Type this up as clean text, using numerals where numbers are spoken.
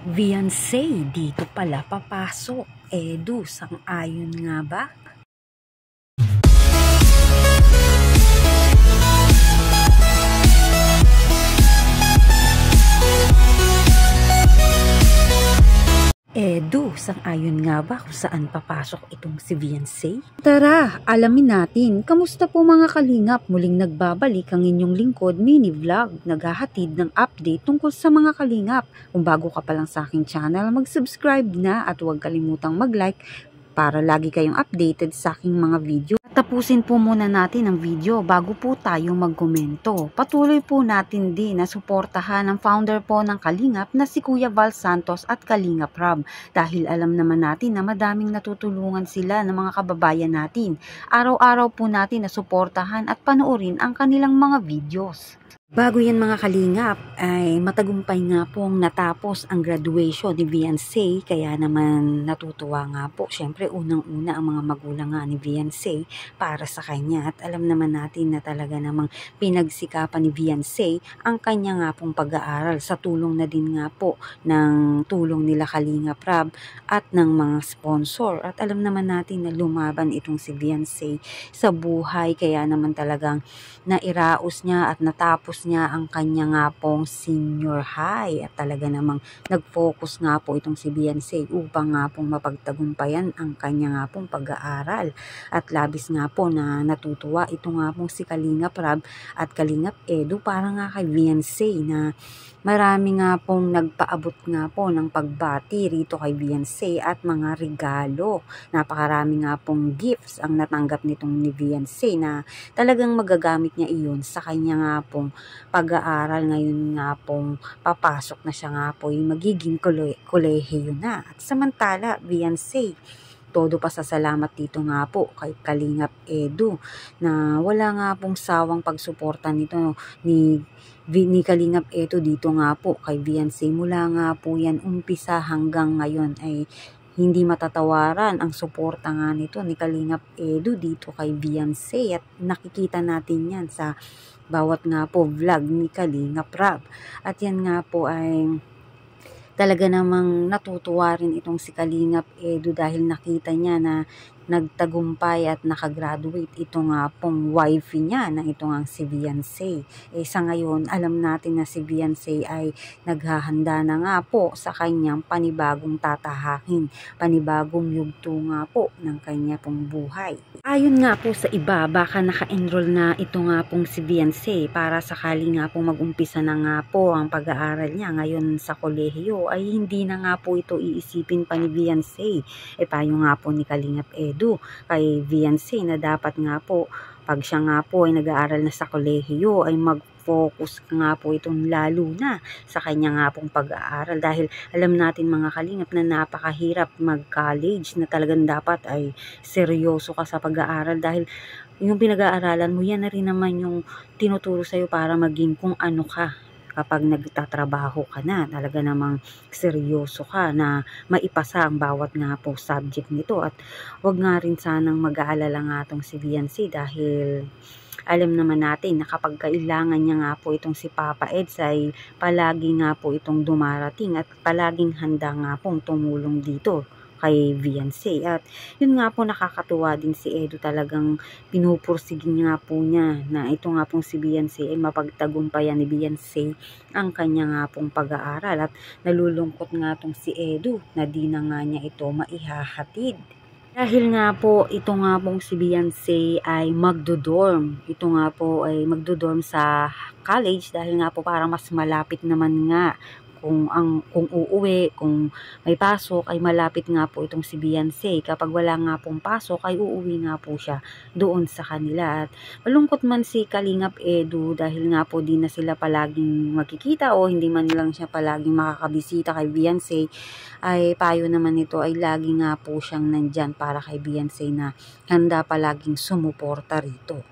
Beyonce, dito pala papasok. Edu, sang-ayon nga ba? Edu, sang-ayon nga ba kung saan papasok itong si Beyonce? Tara, alamin natin. Kamusta po mga kalingap? Muling nagbabalik ang inyong lingkod mini vlog. Naghahatid ng update tungkol sa mga kalingap. Kung bago ka pa lang sa aking channel, mag-subscribe na at huwag kalimutang mag-like para lagi kayong updated sa aking mga video. Tapusin po muna natin ang video bago po tayo magkomento. Patuloy po natin din na suportahan ang founder po ng Kalingap na si Kuya Val Santos at Kalingap Rab. Dahil alam naman natin na madaming natutulungan sila ng mga kababayan natin. Araw-araw po natin na suportahan at panoorin ang kanilang mga videos. Bago yan mga kalingap, ay matagumpay nga pong natapos ang graduation ni Beyonce, kaya naman natutuwa nga po. Siyempre unang-una ang mga magulang nga ni Beyonce para sa kanya at alam naman natin na talaga namang pinagsikapan ni Beyonce ang kanya nga pong pag-aaral sa tulong na din nga po ng tulong nila Kalingap Rab at ng mga sponsor. At alam naman natin na lumaban itong si Beyonce sa buhay, kaya naman talagang nairaos niya at natapos niya ang kanya nga pong senior high at talaga namang nag-focus nga po itong si Beyonce upang nga pong mapagtagumpayan ang kanya nga pong pag-aaral at labis nga po na natutuwa ito nga pong si Kalingap Rab at Kalingap Edu para nga kay Beyonce na marami nga pong nagpaabot nga po ng pagbati rito kay Beyonce at mga regalo. Napakarami nga pong gifts ang natanggap nitong ni Beyonce na talagang magagamit niya iyon sa kanya nga pong pag-aaral. Ngayon nga pong papasok na siya nga po yung magiging kolehiyo na. At samantala, Beyonce, todo pasasalamat dito nga po kay Kalingap Edu na wala nga pong sawang pagsuporta nito ni Kalingap Edu dito nga po kay Beyonce. Mula nga po yan umpisa hanggang ngayon ay hindi matatawaran ang suporta nga nito ni Kalingap Edu dito kay Beyonce at nakikita natin yan sa bawat nga po vlog ni Kalingap Rab. At yan nga po ay talaga namang natutuwa rin itong si Kalingap Edu dahil nakita niya na nagtagumpay at nakagraduate ito nga pong wifey niya na ito nga si Beyonce. Sa ngayon, alam natin na si Beyonce ay naghahanda na nga po sa kanyang panibagong tatahakin, panibagong yugto nga po ng kanya pong buhay. Ayon nga po sa iba, baka naka-enroll na ito nga pong si Beyonce para sakali nga pong mag-umpisa na nga po ang pag-aaral niya ngayon sa kolehiyo ay hindi na nga po ito iisipin pa ni Beyonce. Payo nga po ni Kalingap Edu kay Beyonce na dapat nga po pag siya nga po ay nag-aaral na sa kolehiyo ay mag-focus nga po itong lalo na sa kanya nga pong pag-aaral dahil alam natin mga kalingap na napakahirap mag-college na talagang dapat ay seryoso ka sa pag-aaral dahil yung pinag-aaralan mo yan na rin naman yung tinuturo sa'yo para maging kung ano ka. Kapag nagtatrabaho ka na, talaga namang seryoso ka na maipasa ang bawat nga po subject nito. At wag nga rin sanang mag-aalala nga itong si Beyonce dahil alam naman natin na kapag kailangan niya nga po itong si Papa Eds ay palagi nga po itong dumarating at palaging handa nga pong tumulong dito kay Beyonce. At yun nga po nakakatuwa din si Edu, talagang pinupursigin nga po niya na ito nga pong si Beyonce ay mapagtagumpayan ni Beyonce ang kanya nga pong pag-aaral at nalulungkot nga tong si Edu na di na nga niya ito maihahatid. Dahil nga po ito nga pong si Beyonce ay magdodorm. Ito nga po ay magdodorm sa college dahil nga po para mas malapit naman nga kung uuwi, kung may pasok ay malapit nga po itong si Beyonce. Kapag wala nga pong pasok ay uuwi nga po siya doon sa kanila. At malungkot man si Kalingap Edu dahil nga po di na sila palaging magkikita o hindi man lang siya palaging makakabisita kay Beyonce, ay payo naman ito ay lagi nga po siyang nandyan para kay Beyonce na handa palaging sumuporta rito.